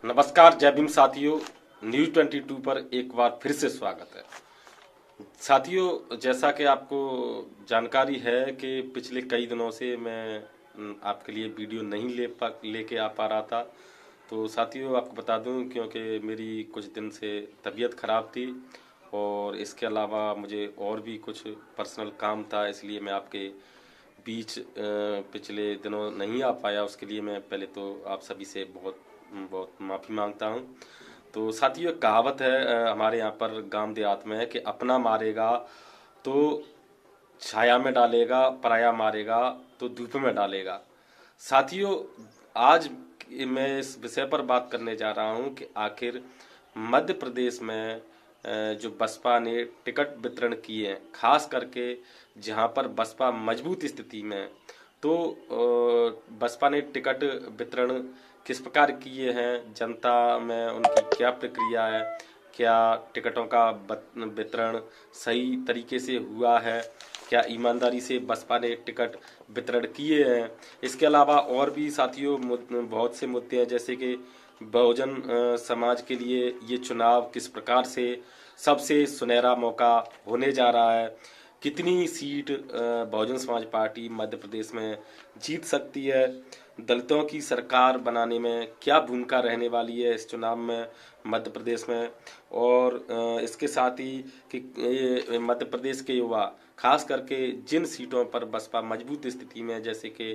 नमस्कार, जय भीम साथियों। न्यूज 22 पर एक बार फिर से स्वागत है। साथियों, जैसा कि आपको जानकारी है कि पिछले कई दिनों से मैं आपके लिए वीडियो नहीं लेके आ पा रहा था। तो साथियों, आपको बता दूं क्योंकि मेरी कुछ दिन से तबीयत ख़राब थी और इसके अलावा मुझे और भी कुछ पर्सनल काम था, इसलिए मैं आपके बीच पिछले दिनों नहीं आ पाया। उसके लिए मैं पहले तो आप सभी से बहुत बहुत माफ़ी मांगता हूँ। तो साथियों, एक कहावत है हमारे यहाँ पर गांव देहात में है कि अपना मारेगा तो छाया में डालेगा, पराया मारेगा तो धूप में डालेगा। साथियों, आज मैं इस विषय पर बात करने जा रहा हूं कि आखिर मध्य प्रदेश में जो बसपा ने टिकट वितरण किए हैं, खास करके जहां पर बसपा मजबूत स्थिति में है, तो बसपा ने टिकट वितरण किस प्रकार किए हैं, जनता में उनकी क्या प्रक्रिया है, क्या टिकटों का वितरण सही तरीके से हुआ है, क्या ईमानदारी से बसपा ने टिकट वितरण किए हैं। इसके अलावा और भी साथियों बहुत से मुद्दे हैं, जैसे कि बहुजन समाज के लिए ये चुनाव किस प्रकार से सबसे सुनहरा मौका होने जा रहा है, कितनी सीट बहुजन समाज पार्टी मध्य प्रदेश में जीत सकती है, दलितों की सरकार बनाने में क्या भूमिका रहने वाली है इस चुनाव में मध्य प्रदेश में, और इसके साथ ही कि ये मध्य प्रदेश के युवा खास करके जिन सीटों पर बसपा मजबूत स्थिति में, जैसे कि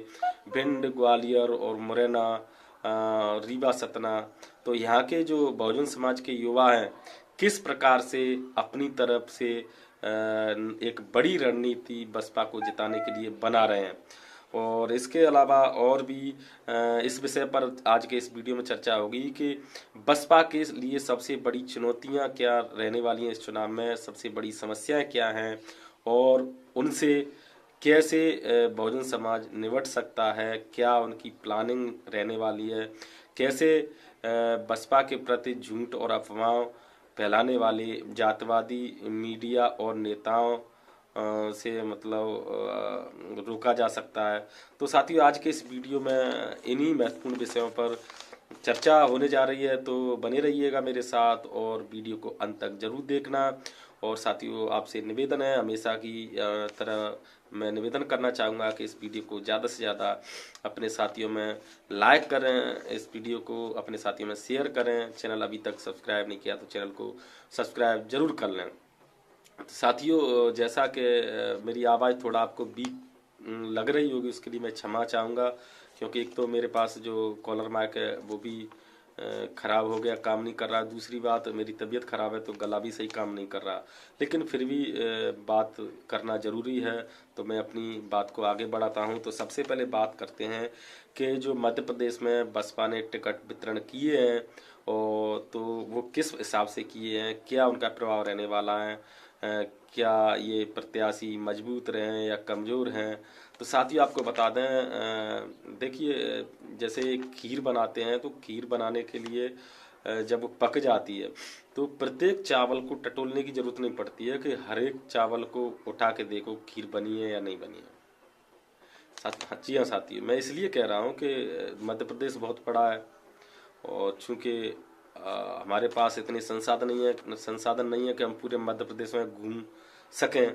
भिंड, ग्वालियर और मुरैना, रीवा, सतना, तो यहाँ के जो बहुजन समाज के युवा हैं किस प्रकार से अपनी तरफ से एक बड़ी रणनीति बसपा को जिताने के लिए बना रहे हैं। और इसके अलावा और भी इस विषय पर आज के इस वीडियो में चर्चा होगी कि बसपा के लिए सबसे बड़ी चुनौतियां क्या रहने वाली हैं इस चुनाव में, सबसे बड़ी समस्याएं क्या हैं और उनसे कैसे बहुजन समाज निपट सकता है, क्या उनकी प्लानिंग रहने वाली है, कैसे बसपा के प्रति झूठ और अफवाह फैलाने वाले जातिवादी मीडिया और नेताओं से मतलब रोका जा सकता है। तो साथियों, आज के इस वीडियो में इन्हीं महत्वपूर्ण विषयों पर चर्चा होने जा रही है, तो बने रहिएगा मेरे साथ और वीडियो को अंत तक जरूर देखना। और साथियों, आपसे निवेदन है, हमेशा की तरह मैं निवेदन करना चाहूँगा कि इस वीडियो को ज़्यादा से ज़्यादा अपने साथियों में लाइक करें, इस वीडियो को अपने साथियों में शेयर करें। चैनल अभी तक सब्सक्राइब नहीं किया तो चैनल को सब्सक्राइब जरूर कर लें। साथियों, जैसा कि मेरी आवाज़ थोड़ा आपको वीक लग रही होगी, उसके लिए मैं क्षमा चाहूँगा, क्योंकि एक तो मेरे पास जो कॉलर माइक है वो भी ख़राब हो गया, काम नहीं कर रहा। दूसरी बात, मेरी तबीयत ख़राब है तो गला भी सही काम नहीं कर रहा। लेकिन फिर भी बात करना ज़रूरी है, तो मैं अपनी बात को आगे बढ़ाता हूँ। तो सबसे पहले बात करते हैं कि जो मध्य प्रदेश में बसपा ने टिकट वितरण किए हैं और तो वो किस हिसाब से किए हैं, क्या उनका प्रभाव रहने वाला है, क्या ये प्रत्याशी मजबूत रहे हैं या कमज़ोर हैं। तो साथियों, आपको बता दें, देखिए जैसे खीर बनाते हैं तो खीर बनाने के लिए जब वो पक जाती है तो प्रत्येक चावल को टटोलने की ज़रूरत नहीं पड़ती है कि हर एक चावल को उठा के देखो खीर बनी है या नहीं बनी है। जी हाँ साथियों, मैं इसलिए कह रहा हूँ कि मध्य प्रदेश बहुत बड़ा है और चूँकि हमारे पास इतने संसाधन नहीं है कि हम पूरे मध्य प्रदेश में घूम सकें।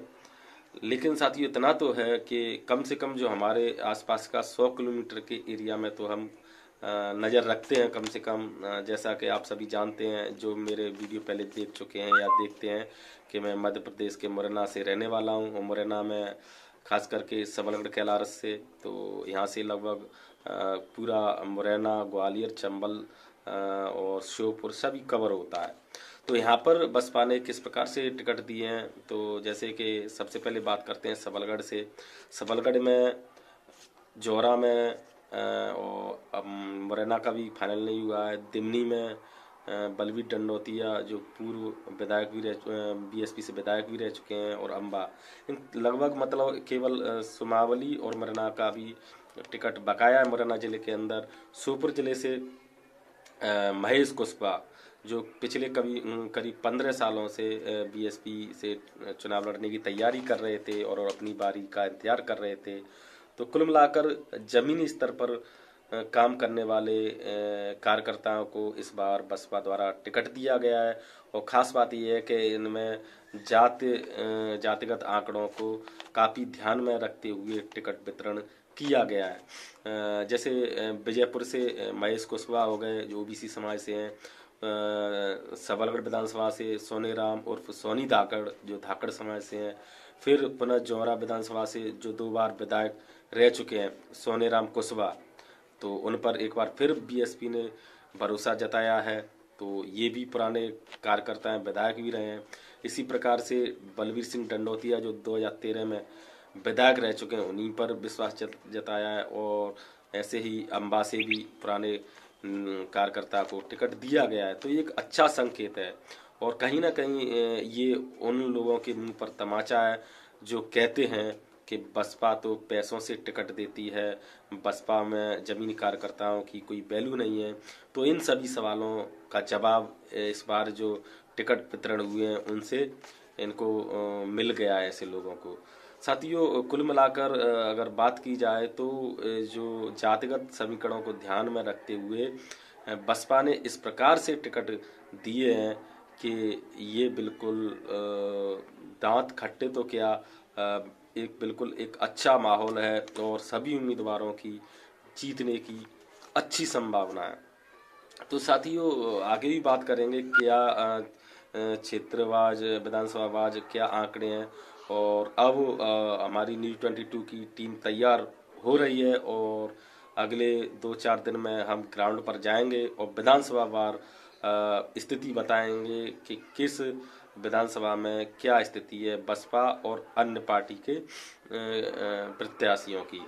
लेकिन साथियों, इतना तो है कि कम से कम जो हमारे आसपास का 100 किलोमीटर के एरिया में तो हम नज़र रखते हैं कम से कम। जैसा कि आप सभी जानते हैं, जो मेरे वीडियो पहले देख चुके हैं या देखते हैं, कि मैं मध्य प्रदेश के मुरैना से रहने वाला हूँ और मुरैना में खास करके सबलगढ़ कैलारस से, तो यहाँ से लगभग पूरा मुरैना, ग्वालियर, चंबल और श्योपुर सभी कवर होता है। तो यहाँ पर बसपा ने किस प्रकार से टिकट दिए हैं, तो जैसे कि सबसे पहले बात करते हैं सबलगढ़ से। सबलगढ़ में, जौरा में और अब मुरैना का भी फाइनल नहीं हुआ है। दिमनी में बलवीर डंडौतिया जो पूर्व विधायक भी बीएसपी से विधायक भी रह चुके हैं, और अम्बा, इन लगभग मतलब केवल सुमावली और मुरैना का भी टिकट बकाया है मुरैना जिले के अंदर। श्योपुर जिले से महेश कुशवाहा जो पिछले करीब 15 सालों से बीएसपी से चुनाव लड़ने की तैयारी कर रहे थे और अपनी बारी का इंतजार कर रहे थे। तो कुल मिलाकर ज़मीनी स्तर पर काम करने वाले कार्यकर्ताओं को इस बार बसपा द्वारा टिकट दिया गया है। और ख़ास बात यह है कि इनमें जातिगत आंकड़ों को काफ़ी ध्यान में रखते हुए टिकट वितरण किया गया है। जैसे विजयपुर से महेश कुशवाहा हो गए जो ओबीसी समाज से हैं, सबलगढ़ विधानसभा से सोनेराम उर्फ सोनी धाकड़ जो धाकड़ समाज से हैं, फिर पुनः जौहरा विधानसभा से जो 2 बार विधायक रह चुके हैं सोनेराम कुशवाहा, तो उन पर एक बार फिर बीएसपी ने भरोसा जताया है। तो ये भी पुराने कार्यकर्ता हैं, विधायक भी रहे हैं। इसी प्रकार से बलवीर सिंह डंडौतिया जो 2013 में विधायक रह चुके हैं, उन्हीं पर विश्वास जताया है। और ऐसे ही अम्बा से भी पुराने कार्यकर्ता को टिकट दिया गया है। तो ये एक अच्छा संकेत है और कहीं ना कहीं ये उन लोगों के मुंह पर तमाचा है जो कहते हैं कि बसपा तो पैसों से टिकट देती है, बसपा में जमीनी कार्यकर्ताओं की कोई वैल्यू नहीं है। तो इन सभी सवालों का जवाब इस बार जो टिकट वितरण हुए हैं उनसे इनको मिल गया है ऐसे लोगों को। साथियों, कुल मिलाकर अगर बात की जाए तो जो जातिगत समीकरणों को ध्यान में रखते हुए बसपा ने इस प्रकार से टिकट दिए हैं कि ये बिल्कुल दांत खट्टे तो क्या, एक बिल्कुल एक अच्छा माहौल है और सभी उम्मीदवारों की जीतने की अच्छी संभावना है। तो साथियों, आगे भी बात करेंगे क्या क्षेत्रवाज विधानसभावाज क्या आंकड़े हैं। और अब हमारी न्यूज़ 22 की टीम तैयार हो रही है और अगले 2-4 दिन में हम ग्राउंड पर जाएंगे और विधानसभा वार स्थिति बताएंगे कि किस विधानसभा में क्या स्थिति है बसपा और अन्य पार्टी के प्रत्याशियों की।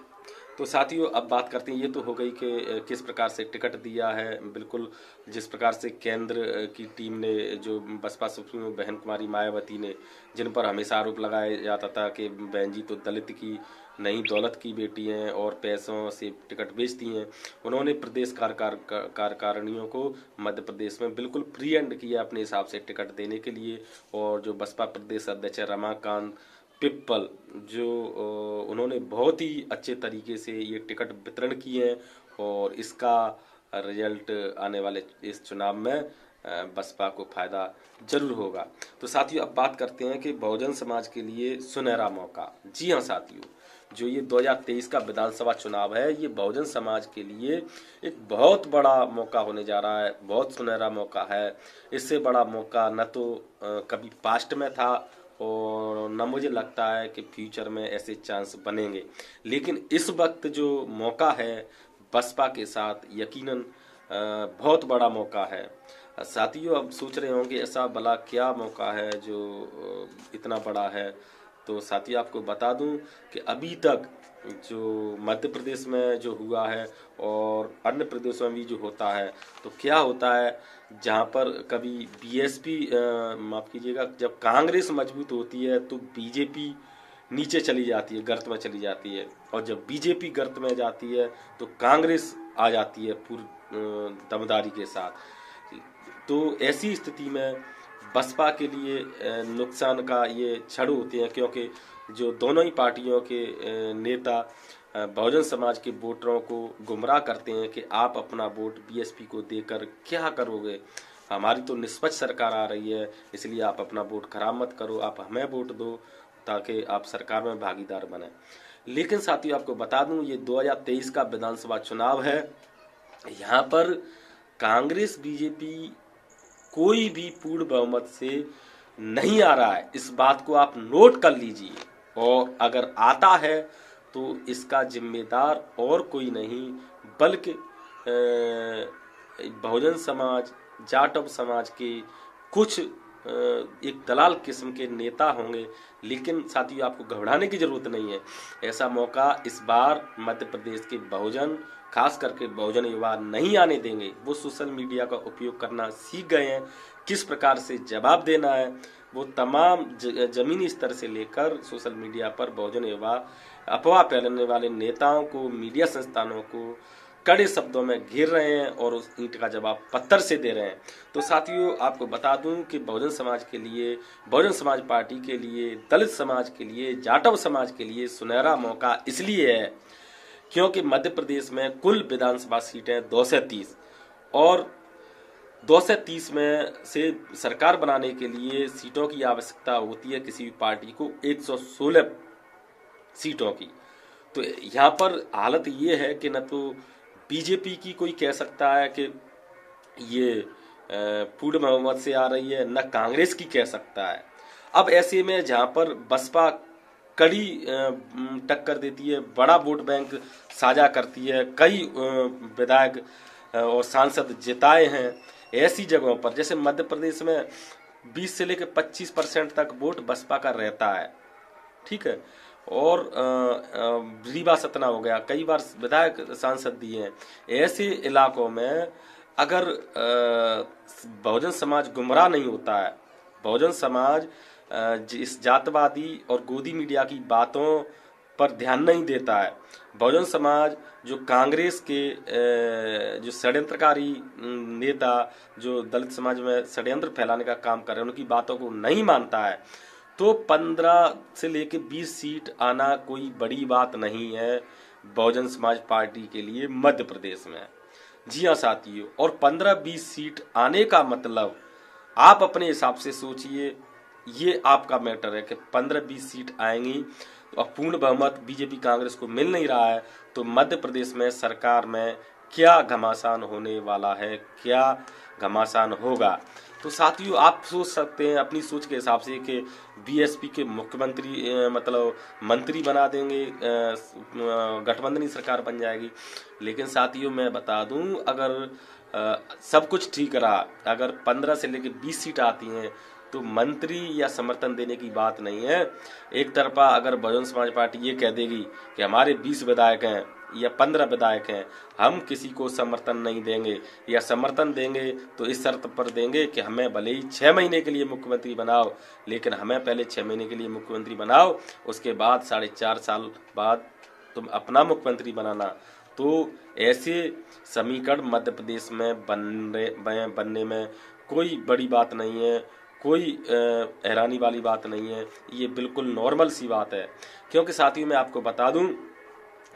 तो साथियों, अब बात करते हैं, ये तो हो गई कि किस प्रकार से टिकट दिया है। बिल्कुल जिस प्रकार से केंद्र की टीम ने, जो बसपा सुप्रीमो बहन कुमारी मायावती ने, जिन पर हमेशा आरोप लगाया जाता था कि बहन जी तो दलित की नहीं दौलत की बेटी हैं और पैसों से टिकट बेचती हैं, उन्होंने प्रदेश कार्यकारिणियों को मध्य प्रदेश में बिल्कुल फ्री हैंड किया अपने हिसाब से टिकट देने के लिए। और जो बसपा प्रदेश अध्यक्ष रमाकांत पिप्पल, जो उन्होंने बहुत ही अच्छे तरीके से ये टिकट वितरण किए हैं और इसका रिजल्ट आने वाले इस चुनाव में बसपा को फायदा जरूर होगा। तो साथियों, अब बात करते हैं कि बहुजन समाज के लिए सुनहरा मौका। जी हाँ साथियों, जो ये 2023 का विधानसभा चुनाव है, ये बहुजन समाज के लिए एक बहुत बड़ा मौका होने जा रहा है, बहुत सुनहरा मौका है। इससे बड़ा मौका न तो कभी पास्ट में था और न मुझे लगता है कि फ्यूचर में ऐसे चांस बनेंगे। लेकिन इस वक्त जो मौका है बसपा के साथ यकीनन बहुत बड़ा मौका है। साथियों, अब सोच रहे होंगे ऐसा भला क्या मौका है जो इतना बड़ा है। तो साथियों, आपको बता दूं कि अभी तक जो मध्य प्रदेश में जो हुआ है और अन्य प्रदेशों में भी जो होता है, तो क्या होता है, जहां पर कभी बीएसपी माफ कीजिएगा, जब कांग्रेस मजबूत होती है तो बीजेपी नीचे चली जाती है, गर्त में चली जाती है। और जब बीजेपी गर्त में जाती है तो कांग्रेस आ जाती है पूरी दमदारी के साथ। तो ऐसी स्थिति में बसपा के लिए नुकसान का ये क्षण होते हैं, क्योंकि जो दोनों ही पार्टियों के नेता बहुजन समाज के वोटरों को गुमराह करते हैं कि आप अपना वोट बीएसपी को देकर क्या करोगे, हमारी तो निष्पक्ष सरकार आ रही है, इसलिए आप अपना वोट खराब मत करो, आप हमें वोट दो ताकि आप सरकार में भागीदार बने। लेकिन साथियों, आपको बता दूं, ये 2023 का विधानसभा चुनाव है। यहाँ पर कांग्रेस बीजेपी कोई भी पूर्ण बहुमत से नहीं आ रहा है, इस बात को आप नोट कर लीजिए। और अगर आता है तो इसका जिम्मेदार और कोई नहीं बल्कि बहुजन समाज, जाटव समाज के कुछ एक दलाल किस्म के नेता होंगे। लेकिन साथियों, आपको घबराने की जरूरत नहीं है। ऐसा मौका इस बार मध्य प्रदेश के बहुजन, खास करके बहुजन युवा नहीं आने देंगे। वो सोशल मीडिया का उपयोग करना सीख गए हैं, किस प्रकार से जवाब देना है। वो तमाम जमीनी स्तर से लेकर सोशल मीडिया पर बहुजन युवा अफवाह फैलाने वाले नेताओं को, मीडिया संस्थानों को कड़े शब्दों में घेर रहे हैं और उस ईंट का जवाब पत्थर से दे रहे हैं। तो साथियों, आपको बता दूं कि बहुजन समाज के लिए, बहुजन समाज पार्टी के लिए, दलित समाज के लिए, जाटव समाज के लिए सुनहरा मौका इसलिए है क्योंकि मध्य प्रदेश में कुल विधानसभा सीटें 230 और 230 में से सरकार बनाने के लिए सीटों की आवश्यकता होती है किसी भी पार्टी को 116 सीटों की। तो यहाँ पर हालत ये है कि न तो बीजेपी की कोई कह सकता है कि ये पूर्ण बहुमत से आ रही है, न कांग्रेस की कह सकता है। अब ऐसे में जहाँ पर बसपा कड़ी टक्कर देती है, बड़ा वोट बैंक साझा करती है, कई विधायक और सांसद जिताए हैं, ऐसी जगहों पर जैसे मध्य प्रदेश में 20 से लेकर 25% तक वोट बसपा का रहता है, ठीक है। और रीवा सतना हो गया, कई बार विधायक सांसद दिए हैं। ऐसे इलाकों में अगर बहुजन समाज गुमराह नहीं होता है, बहुजन समाज इस जातवादी और गोदी मीडिया की बातों पर ध्यान नहीं देता है, बहुजन समाज जो कांग्रेस के जो षड्यंत्रकारी नेता जो दलित समाज में षड्यंत्र फैलाने का काम कर रहे हैं उनकी बातों को नहीं मानता है, तो 15 से लेकर 20 सीट आना कोई बड़ी बात नहीं है बहुजन समाज पार्टी के लिए मध्य प्रदेश में। जी हाँ साथियों, और 15-20 सीट आने का मतलब आप अपने हिसाब से सोचिए, ये आपका मैटर है कि 15-20 सीट आएंगी और पूर्ण बहुमत बीजेपी कांग्रेस को मिल नहीं रहा है, तो मध्य प्रदेश में सरकार में क्या घमासान होने वाला है, क्या घमासान होगा। तो साथियों आप सोच सकते हैं अपनी सोच के हिसाब से कि बीएसपी के मुख्यमंत्री मतलब मंत्री बना देंगे, गठबंधनी सरकार बन जाएगी। लेकिन साथियों मैं बता दूं, अगर सब कुछ ठीक रहा, अगर 15 से लेकर 20 सीट आती हैं तो मंत्री या समर्थन देने की बात नहीं है। एक तरफा अगर बहुजन समाज पार्टी ये कह देगी कि हमारे 20 विधायक हैं या 15 विधायक हैं, हम किसी को समर्थन नहीं देंगे, या समर्थन देंगे तो इस शर्त पर देंगे कि हमें भले ही 6 महीने के लिए मुख्यमंत्री बनाओ, लेकिन हमें पहले 6 महीने के लिए मुख्यमंत्री बनाओ, उसके बाद 4.5 साल बाद तुम अपना मुख्यमंत्री बनाना। तो ऐसे समीकरण मध्य प्रदेश में बनने में कोई बड़ी बात नहीं है, कोई हैरानी वाली बात नहीं है, ये बिल्कुल नॉर्मल सी बात है। क्योंकि साथियों मैं आपको बता दूं,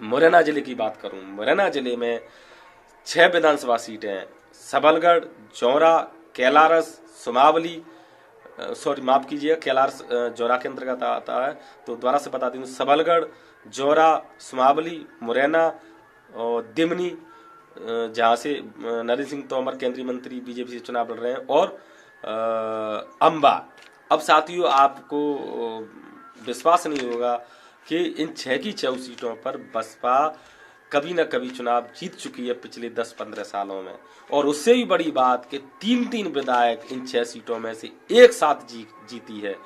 मुरैना जिले की बात करूं, मुरैना जिले में 6 विधानसभा सीटें हैं, सबलगढ़, जौरा, कैलारस, सुमावली, सॉरी माफ कीजिए, कैलारस जौरा के अंतर्गत आता है, तो दोबारा से बता दूं, सबलगढ़, जौरा, सुमावली, मुरैना और दिमनी, जहाँ से नरेंद्र सिंह तोमर केंद्रीय मंत्री बीजेपी से चुनाव लड़ रहे हैं, और अंबा। अब साथियों आपको विश्वास नहीं होगा कि इन 6 की 6 सीटों पर बसपा कभी न कभी चुनाव जीत चुकी है पिछले 10-15 सालों में, और उससे भी बड़ी बात कि 3-3 विधायक इन 6 सीटों में से एक साथ जीती है।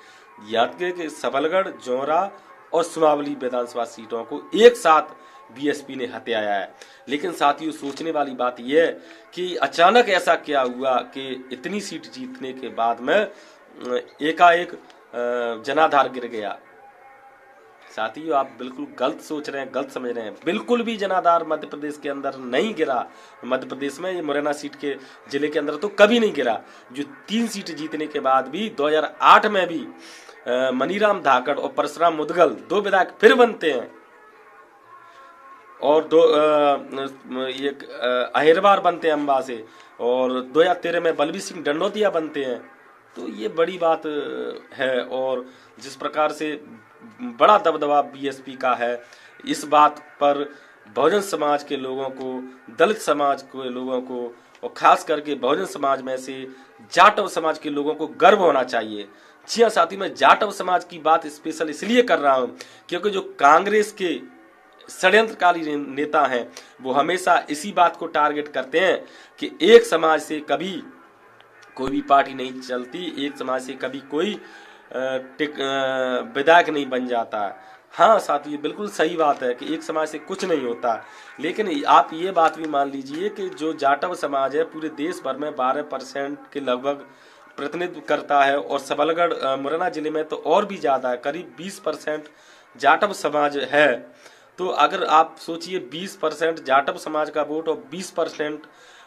याद करें कि सबलगढ़, जौरा और सुमावली विधानसभा सीटों को एक साथ बीएसपी ने हथियाया है। लेकिन साथियों सोचने वाली बात यह है कि अचानक ऐसा क्या हुआ कि इतनी सीट जीतने के बाद में एकाएक जनाधार गिर गया। साथियों आप बिल्कुल गलत सोच रहे हैं, गलत समझ रहे हैं, बिल्कुल भी जनाधार मध्य प्रदेश के अंदर नहीं गिरा। मध्य प्रदेश में ये मुरैना सीट के जिले के अंदर तो कभी नहीं गिरा। जो 3 सीट जीतने के बाद भी 2008 में भी मनीराम धाकड़ और परशुराम मुदगल 2 विधायक फिर बनते हैं, और 2 अहिरवार बनते हैं अंबा से, और 2013 में बलबीर सिंह डंडोतिया बनते हैं। तो ये बड़ी बात है, और जिस प्रकार से बड़ा दबदबा बीएसपी का है, इस बात पर बहुजन समाज के लोगों को, दलित समाज के लोगों को, और खास करके बहुजन समाज में से जाटव समाज के लोगों को गर्व होना चाहिए। जी हाँ साथी, मैं जाटव समाज की बात स्पेशल इसलिए कर रहा हूँ क्योंकि जो कांग्रेस के षड्यंत्रकारी नेता हैं वो हमेशा इसी बात को टारगेट करते हैं कि एक समाज से कभी कोई भी पार्टी नहीं चलती, एक समाज से कभी कोई विधायक नहीं बन जाता। हाँ साथियों बिल्कुल सही बात है कि एक समाज से कुछ नहीं होता, लेकिन आप ये बात भी मान लीजिए कि जो जाटव समाज है पूरे देश भर में 12% के लगभग प्रतिनिधित्व करता है, और सबलगढ़ मुरैना जिले में तो और भी ज़्यादा है, करीब 20% जाटव समाज है। तो अगर आप सोचिए 20% जाटव समाज का वोट और 20%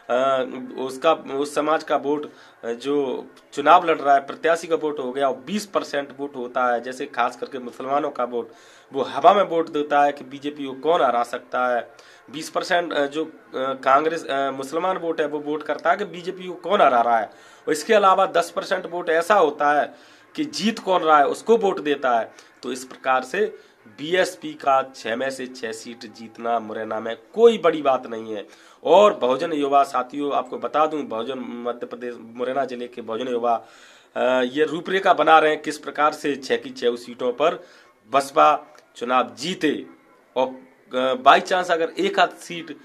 उसका उस समाज का वोट जो चुनाव लड़ रहा है प्रत्याशी का वोट हो गया और 20% वोट होता है, जैसे खास करके मुसलमानों का वोट वो हवा में वोट देता है कि बीजेपी को कौन हरा सकता है। 20% जो कांग्रेस मुसलमान वोट है वो वोट करता है कि बीजेपी को कौन हरा रहा है। और इसके अलावा 10% वोट ऐसा होता है कि जीत कौन रहा है उसको वोट देता है। तो इस प्रकार से बीएसपी का 6 में से 6 सीट जीतना मुरैना में कोई बड़ी बात नहीं है। और बहुजन युवा साथियों, आपको बता दूं, बहुजन मध्य प्रदेश मुरैना जिले के बहुजन युवा ये रूपरेखा बना रहे हैं किस प्रकार से 6 की 6 सीटों पर बसपा चुनाव जीते। और बाई चांस अगर एक आध सीट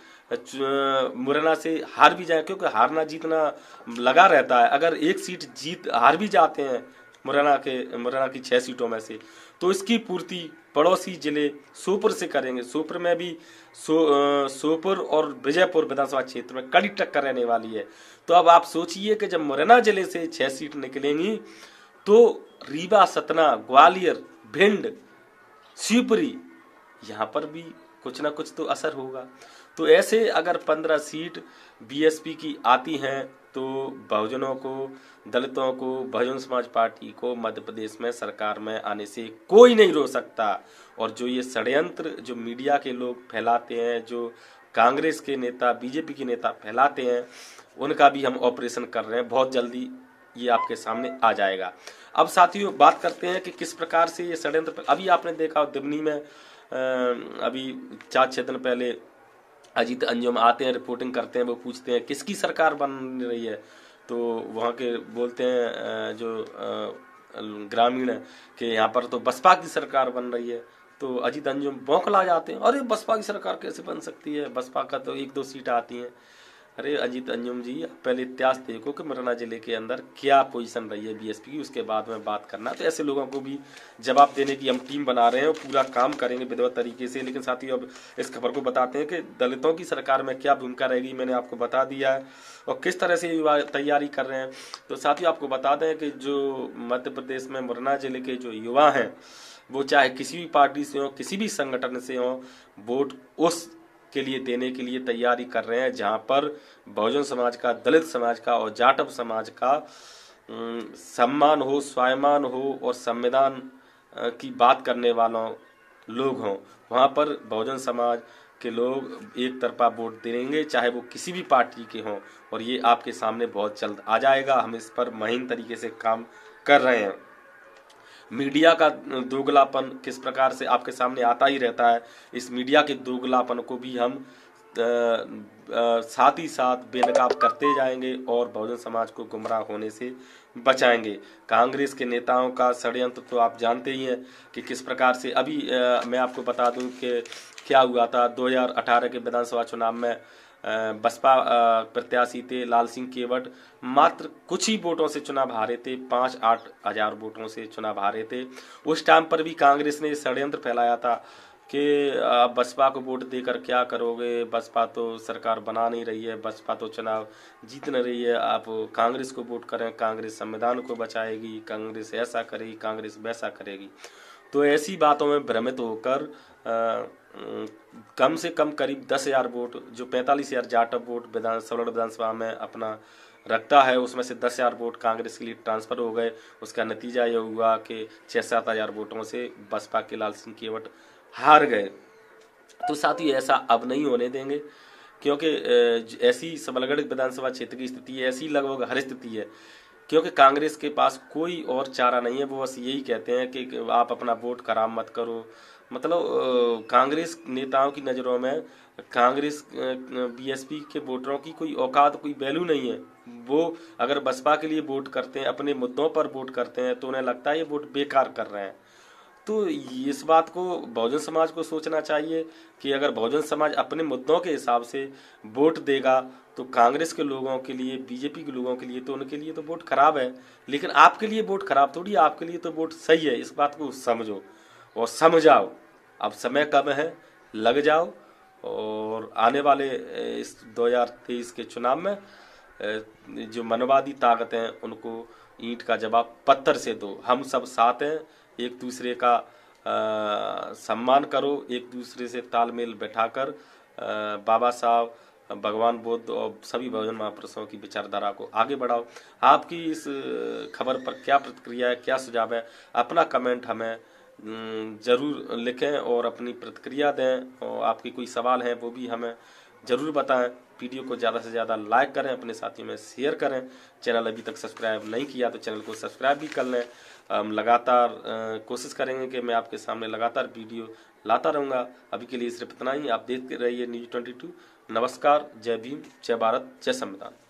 मुरैना से हार भी जाए, क्योंकि हारना जीतना लगा रहता है, अगर एक सीट जीत हार भी जाते हैं मुरैना की 6 सीटों में से, तो इसकी पूर्ति पड़ोसी जिले सोपुर से करेंगे। सोपुर में भी सोपुर और विजयपुर विधानसभा क्षेत्र में कड़ी टक्कर रहने वाली है। तो अब आप सोचिए कि जब मुरैना जिले से 6 सीट निकलेंगी तो रीवा, सतना, ग्वालियर, भिंड, शिवपुरी, यहाँ पर भी कुछ ना कुछ तो असर होगा। तो ऐसे अगर 15 सीट बीएसपी की आती हैं तो बहुजनों को, दलितों को, बहुजन समाज पार्टी को मध्य प्रदेश में सरकार में आने से कोई नहीं रोक सकता। और जो ये षड्यंत्र जो मीडिया के लोग फैलाते हैं, जो कांग्रेस के नेता, बीजेपी के नेता फैलाते हैं, उनका भी हम ऑपरेशन कर रहे हैं, बहुत जल्दी ये आपके सामने आ जाएगा। अब साथियों बात करते हैं कि किस प्रकार से ये षड्यंत्र, अभी आपने देखा दिमनी में अभी 4-6 दिन पहले अजीत अंजुम आते हैं, रिपोर्टिंग करते हैं, वो पूछते हैं किसकी सरकार बन रही है, तो वहाँ के बोलते हैं जो ग्रामीण है कि यहाँ पर तो बसपा की सरकार बन रही है। तो अजीत अंजुम बौखला जाते हैं, अरे बसपा की सरकार कैसे बन सकती है, बसपा का तो 1-2 सीट आती हैं। अरे अजीत अंजुम जी, पहले इतिहास देखो कि मुरैना जिले के अंदर क्या पोजीशन रही है बीएसपी की, उसके बाद में बात करना। तो ऐसे लोगों को भी जवाब देने की हम टीम बना रहे हैं और पूरा काम करेंगे विधिवत तरीके से। लेकिन साथियों अब इस खबर को बताते हैं कि दलितों की सरकार में क्या भूमिका रहेगी, मैंने आपको बता दिया है और किस तरह से युवा तैयारी कर रहे हैं। तो साथियों आपको बता दें कि जो मध्य प्रदेश में मुरैना जिले के जो युवा हैं वो चाहे किसी भी पार्टी से हो, किसी भी संगठन से हो, वोट उस के लिए देने के लिए तैयारी कर रहे हैं जहां पर बहुजन समाज का, दलित समाज का और जाटव समाज का सम्मान हो, स्वाभिमान हो और संविधान की बात करने वालों लोग हों। वहां पर बहुजन समाज के लोग एक तरफा वोट देंगे, चाहे वो किसी भी पार्टी के हों, और ये आपके सामने बहुत जल्द आ जाएगा। हम इस पर महीन तरीके से काम कर रहे हैं। मीडिया का दोगलापन किस प्रकार से आपके सामने आता ही रहता है, इस मीडिया के दोगलापन को भी हम साथ ही साथ बेनकाब करते जाएंगे और बहुजन समाज को गुमराह होने से बचाएंगे। कांग्रेस के नेताओं का षड्यंत्र तो आप जानते ही हैं कि किस प्रकार से, अभी मैं आपको बता दूं कि क्या हुआ था 2018 के विधानसभा चुनाव में। बसपा प्रत्याशी थे लाल सिंह केवट, मात्र कुछ ही वोटों से चुनाव हारे थे, 5-8 हजार वोटों से चुनाव हारे थे। उस टाइम पर भी कांग्रेस ने षड्यंत्र फैलाया था कि आप बसपा को वोट देकर क्या करोगे, बसपा तो सरकार बना नहीं रही है, बसपा तो चुनाव जीत नहीं रही है, आप कांग्रेस को वोट करें, कांग्रेस संविधान को बचाएगी, कांग्रेस ऐसा करेगी, कांग्रेस वैसा करेगी। तो ऐसी बातों में भ्रमित होकर कम से कम करीब 10,000 वोट, जो 45,000 जाटव वोट विधानसभा में अपना रखता है, उसमें से 10,000 वोट कांग्रेस के लिए ट्रांसफर हो गए। उसका नतीजा यह हुआ कि 6-7 हजार वोटों से बसपा के लाल सिंह केवट हार गए। तो साथ ही ऐसा अब नहीं होने देंगे, क्योंकि ऐसी सबलगढ़ विधानसभा क्षेत्र की स्थिति ऐसी लगभग हर स्थिति है, क्योंकि कांग्रेस के पास कोई और चारा नहीं है। वो बस यही कहते हैं कि आप अपना वोट खराब मत करो। मतलब कांग्रेस नेताओं की नज़रों में कांग्रेस बीएसपी के वोटरों की कोई औकात, कोई वैल्यू नहीं है। वो अगर बसपा के लिए वोट करते हैं, अपने मुद्दों पर वोट करते हैं, तो उन्हें लगता है ये वोट बेकार कर रहे हैं। तो इस बात को बहुजन समाज को सोचना चाहिए कि अगर बहुजन समाज अपने मुद्दों के हिसाब से वोट देगा तो कांग्रेस के लोगों के लिए, बीजेपी के लोगों के लिए तो उनके लिए तो वोट खराब है, लेकिन आपके लिए वोट खराब थोड़ी, आपके लिए तो वोट सही है। इस बात को समझो और समझाओ। अब समय कम है, लग जाओ और आने वाले इस 2023 के चुनाव में जो मनवादी ताकत हैं उनको ईंट का जवाब पत्थर से दो। हम सब साथ हैं, एक दूसरे का सम्मान करो, एक दूसरे से तालमेल बैठाकर बाबा साहब भगवान बुद्ध और सभी भगवान महापुरुषों की विचारधारा को आगे बढ़ाओ। आपकी इस खबर पर क्या प्रतिक्रिया है, क्या सुझाव है, अपना कमेंट हमें जरूर लिखें और अपनी प्रतिक्रिया दें। और आपकी कोई सवाल है वो भी हमें ज़रूर बताएं। वीडियो को ज़्यादा से ज़्यादा लाइक करें, अपने साथियों में शेयर करें। चैनल अभी तक सब्सक्राइब नहीं किया तो चैनल को सब्सक्राइब भी कर लें। हम लगातार कोशिश करेंगे कि मैं आपके सामने लगातार वीडियो लाता रहूँगा। अभी के लिए सिर्फ इतना ही। आप देखते रहिए न्यूज़ 22। नमस्कार, जय भीम, जय भारत, जय संविधान।